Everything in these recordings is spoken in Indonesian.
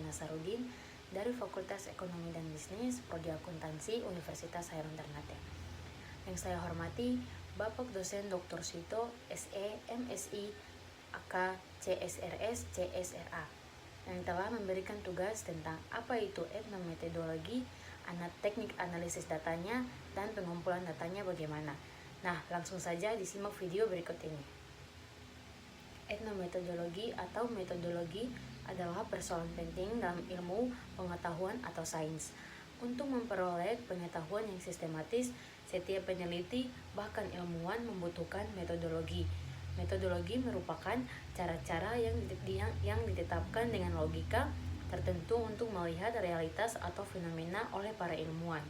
Nasarudin dari Fakultas Ekonomi dan Bisnis, Prodi Akuntansi, Universitas Hairun Ternate. Yang saya hormati Bapak Dosen Dr. Suito, SE, MSI, AK, CSRS, CSRA, yang telah memberikan tugas tentang apa itu etnometodologi, teknik analisis datanya, dan pengumpulan datanya bagaimana. Nah, langsung saja disimak video berikut ini. Etnometodologi atau metodologi adalah persoalan penting dalam ilmu pengetahuan atau sains. Untuk memperoleh pengetahuan yang sistematis, setiap peneliti bahkan ilmuwan membutuhkan metodologi. Metodologi merupakan cara-cara yang ditetapkan dengan logika tertentu untuk melihat realitas atau fenomena oleh para ilmuwan.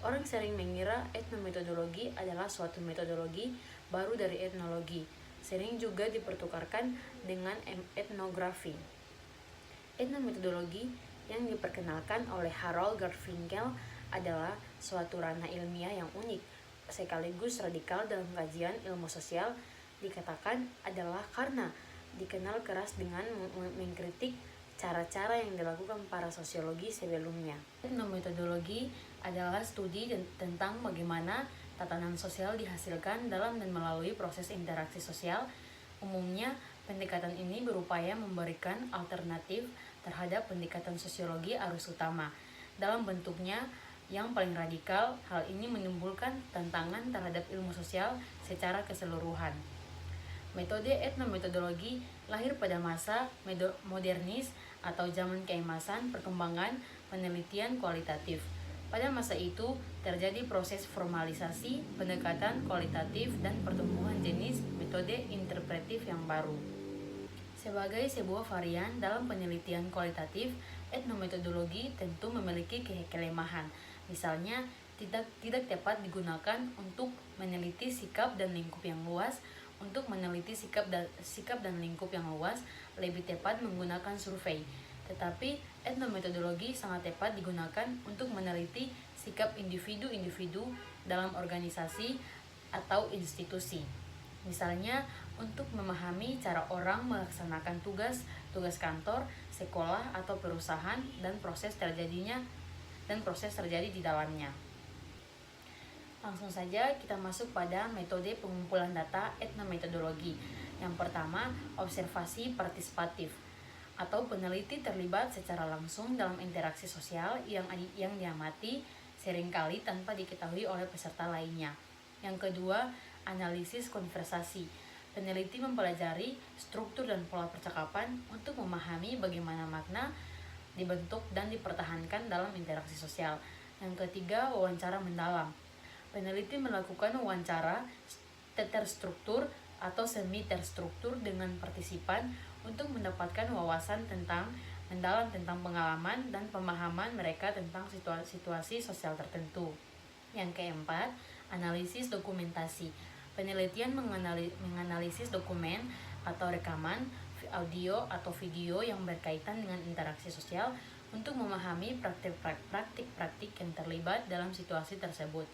Orang sering mengira etnometodologi adalah suatu metodologi baru dari etnologi. Sering juga dipertukarkan dengan etnografi. Etnometodologi yang diperkenalkan oleh Harold Garfinkel adalah suatu ranah ilmiah yang unik, sekaligus radikal dalam kajian ilmu sosial. Dikatakan adalah karena dikenal keras dengan mengkritik cara-cara yang dilakukan para sosiologi sebelumnya. Etnometodologi adalah studi tentang bagaimana tatanan sosial dihasilkan dalam dan melalui proses interaksi sosial. Umumnya, pendekatan ini berupaya memberikan alternatif terhadap pendekatan sosiologi arus utama. Dalam bentuknya yang paling radikal, hal ini menimbulkan tantangan terhadap ilmu sosial secara keseluruhan. Metode etnometodologi lahir pada masa modernis atau zaman keemasan perkembangan penelitian kualitatif. Pada masa itu, terjadi proses formalisasi, pendekatan kualitatif, dan pertumbuhan jenis metode interpretif yang baru. Sebagai sebuah varian dalam penelitian kualitatif, etnometodologi tentu memiliki kelemahan. Misalnya, tidak tepat digunakan untuk meneliti sikap dan lingkup yang luas. Untuk meneliti sikap dan lingkup yang luas, lebih tepat menggunakan survei. Tetapi etnometodologi sangat tepat digunakan untuk meneliti sikap individu-individu dalam organisasi atau institusi. Misalnya, untuk memahami cara orang melaksanakan tugas kantor, sekolah, atau perusahaan dan proses terjadi di dalamnya. Langsung saja kita masuk pada metode pengumpulan data etnometodologi. Yang pertama, observasi partisipatif atau peneliti terlibat secara langsung dalam interaksi sosial yang diamati seringkali tanpa diketahui oleh peserta lainnya. Yang kedua, analisis konversasi. Peneliti mempelajari struktur dan pola percakapan untuk memahami bagaimana makna dibentuk dan dipertahankan dalam interaksi sosial. Yang ketiga, wawancara mendalam. Peneliti melakukan wawancara terstruktur atau semi-terstruktur dengan partisipan untuk mendapatkan wawasan mendalam tentang pengalaman dan pemahaman mereka tentang situasi sosial tertentu. Yang keempat, analisis dokumentasi. Penelitian menganalisis dokumen atau rekaman, audio atau video yang berkaitan dengan interaksi sosial untuk memahami praktik-praktik yang terlibat dalam situasi tersebut.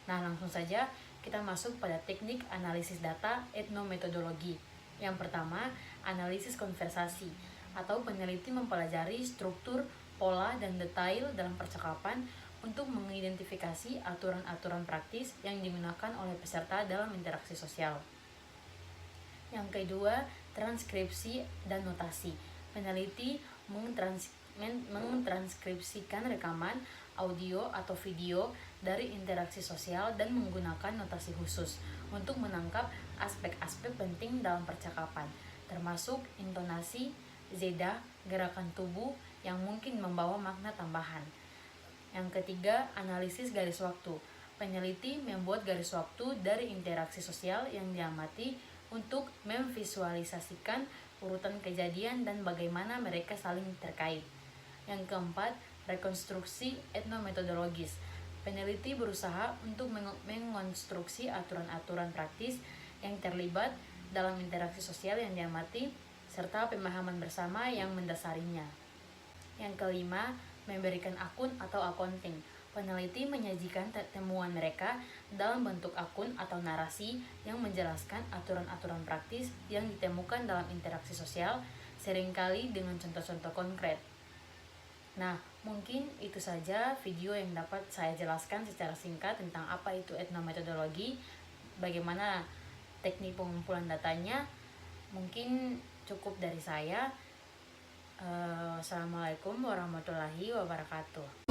Nah, langsung saja kita masuk pada teknik analisis data etnometodologi. Yang pertama, analisis konversasi atau peneliti mempelajari struktur, pola, dan detail dalam percakapan untuk mengidentifikasi aturan-aturan praktis yang digunakan oleh peserta dalam interaksi sosial. Yang kedua, transkripsi dan notasi. Peneliti mentranskripsikan rekaman, audio atau video dari interaksi sosial dan menggunakan notasi khusus untuk menangkap aspek-aspek penting dalam percakapan, termasuk intonasi, zeda, gerakan tubuh yang mungkin membawa makna tambahan. Yang ketiga, analisis garis waktu. Peneliti membuat garis waktu dari interaksi sosial yang diamati untuk memvisualisasikan urutan kejadian dan bagaimana mereka saling terkait. Yang keempat, rekonstruksi etnometodologis. Peneliti berusaha untuk mengonstruksi aturan-aturan praktis yang terlibat dalam interaksi sosial yang diamati, serta pemahaman bersama yang mendasarinya. Yang kelima, memberikan akun atau accounting. Peneliti menyajikan temuan mereka dalam bentuk akun atau narasi yang menjelaskan aturan-aturan praktis yang ditemukan dalam interaksi sosial, seringkali dengan contoh-contoh konkret. Nah, mungkin itu saja video yang dapat saya jelaskan secara singkat tentang apa itu etnometodologi, bagaimana teknik pengumpulan datanya. Mungkin cukup dari saya. Assalamualaikum warahmatullahi wabarakatuh.